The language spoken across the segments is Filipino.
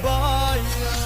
bayan.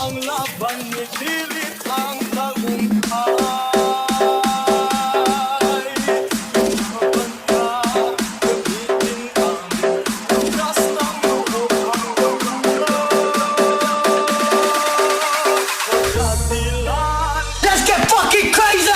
Ang laban ni Lilith ang tagumpay. Laban ka, gamitin ang lakas ng loob ang pagkatilan. Let's get fucking crazy!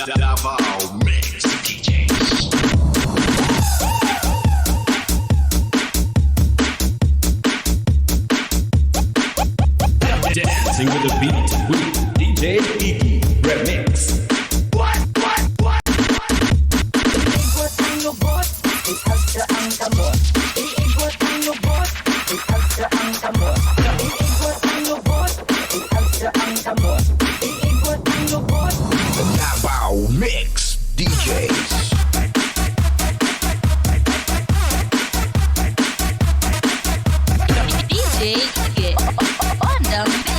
Davao Mix DJs. Dancing with the beat with DJ Iggy Remix. Iikot ang lubot, iagsa ang kamot. Iikot ang lubot, iagsa ang kamot. Iikot ang lubot, iagsa ang kamot. Iikot ang lubot. Davao Mix DJs. DJ Iggy on the mix.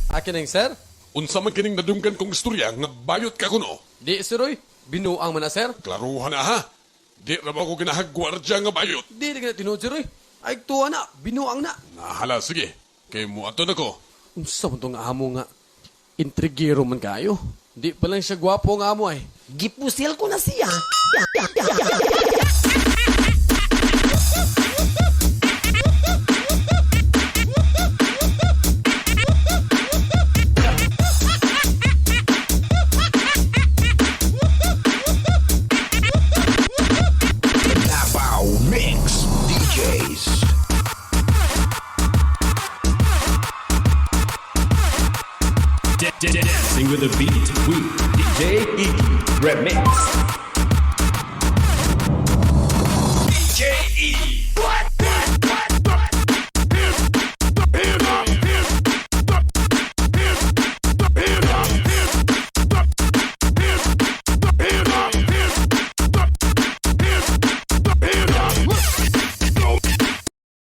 Akin ang sir? Unsa man kining nadunggan kong istorya nga bayot ka kuno? Di siroy. Binuang man na sir. Klaruhan na ha. Di ra ba ko ginahagwardya nga bayot? Di na tinuod siroy. Ay tuwa na. Binuang na. Nahala, sige. Kay mo ato na ko. Unsa man tong amo nga. Intrigero man kayo. Di pa lang siya gwapo nga amo ay. Gipusil ko na siya. Davao Mix DJs. Dancing with the beat with DJ Iggy Remix.